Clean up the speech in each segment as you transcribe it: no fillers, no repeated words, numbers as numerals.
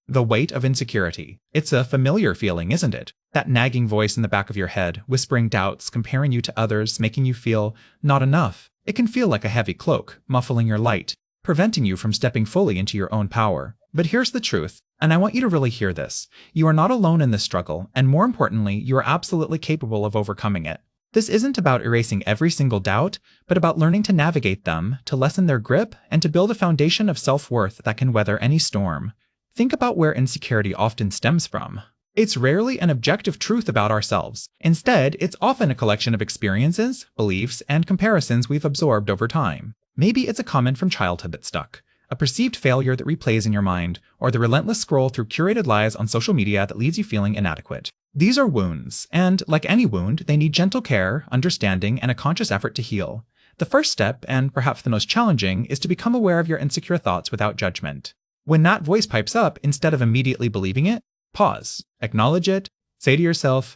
The weight of insecurity. It's a familiar feeling, isn't it? That nagging voice in the back of your head, whispering doubts, comparing you to others, making you feel not enough. It can feel like a heavy cloak, muffling your light, preventing you from stepping fully into your own power. But here's the truth, and I want you to really hear this. You are not alone in this struggle, and more importantly, you are absolutely capable of overcoming it. This isn't about erasing every single doubt, but about learning to navigate them, to lessen their grip, and to build a foundation of self-worth that can weather any storm. Think about where insecurity often stems from. It's rarely an objective truth about ourselves. Instead, it's often a collection of experiences, beliefs, and comparisons we've absorbed over time. Maybe it's a comment from childhood that stuck, a perceived failure that replays in your mind, or the relentless scroll through curated lies on social media that leaves you feeling inadequate. These are wounds, and like any wound, they need gentle care, understanding, and a conscious effort to heal. The first step, and perhaps the most challenging, is to become aware of your insecure thoughts without judgment. When that voice pipes up, instead of immediately believing it, pause, acknowledge it, say to yourself,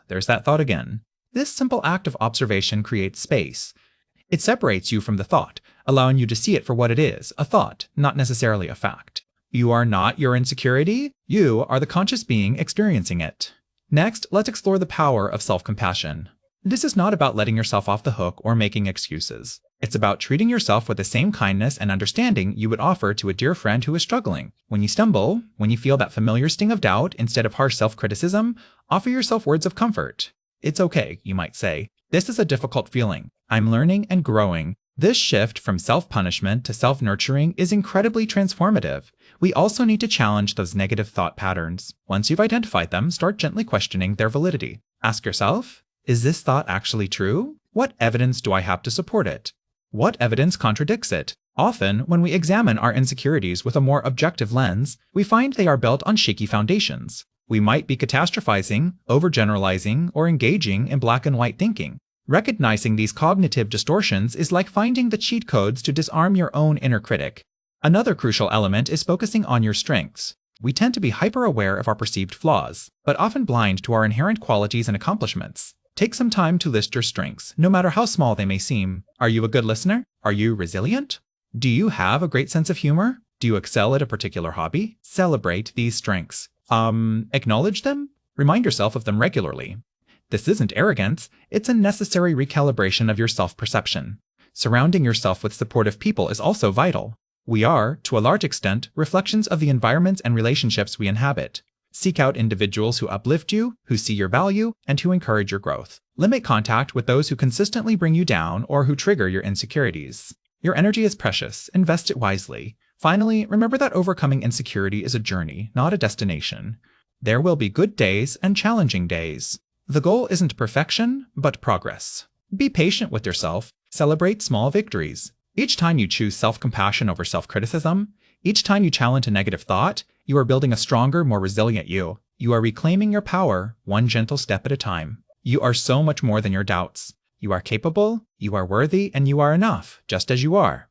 there's that thought again. This simple act of observation creates space. It separates you from the thought, allowing you to see it for what it is, a thought, not necessarily a fact. You are not your insecurity, you are the conscious being experiencing it. Next, let's explore the power of self-compassion. This is not about letting yourself off the hook or making excuses. It's about treating yourself with the same kindness and understanding you would offer to a dear friend who is struggling. When you stumble, when you feel that familiar sting of doubt, instead of harsh self-criticism, offer yourself words of comfort. It's okay, you might say. This is a difficult feeling. I'm learning and growing. This shift from self-punishment to self-nurturing is incredibly transformative. We also need to challenge those negative thought patterns. Once you've identified them, start gently questioning their validity. Ask yourself, is this thought actually true? What evidence do I have to support it? What evidence contradicts it? Often, when we examine our insecurities with a more objective lens, we find they are built on shaky foundations. We might be catastrophizing, overgeneralizing, or engaging in black and white thinking. Recognizing these cognitive distortions is like finding the cheat codes to disarm your own inner critic. Another crucial element is focusing on your strengths. We tend to be hyper-aware of our perceived flaws, but often blind to our inherent qualities and accomplishments. Take some time to list your strengths, no matter how small they may seem. Are you a good listener? Are you resilient? Do you have a great sense of humor? Do you excel at a particular hobby? Celebrate these strengths. Acknowledge them? Remind yourself of them regularly. This isn't arrogance, it's a necessary recalibration of your self-perception. Surrounding yourself with supportive people is also vital. We are, to a large extent, reflections of the environments and relationships we inhabit. Seek out individuals who uplift you, who see your value, and who encourage your growth. Limit contact with those who consistently bring you down or who trigger your insecurities. Your energy is precious, invest it wisely. Finally, remember that overcoming insecurity is a journey, not a destination. There will be good days and challenging days. The goal isn't perfection, but progress. Be patient with yourself. Celebrate small victories. Each time you choose self-compassion over self-criticism, each time you challenge a negative thought, you are building a stronger, more resilient you. You are reclaiming your power, one gentle step at a time. You are so much more than your doubts. You are capable, you are worthy, and you are enough, just as you are.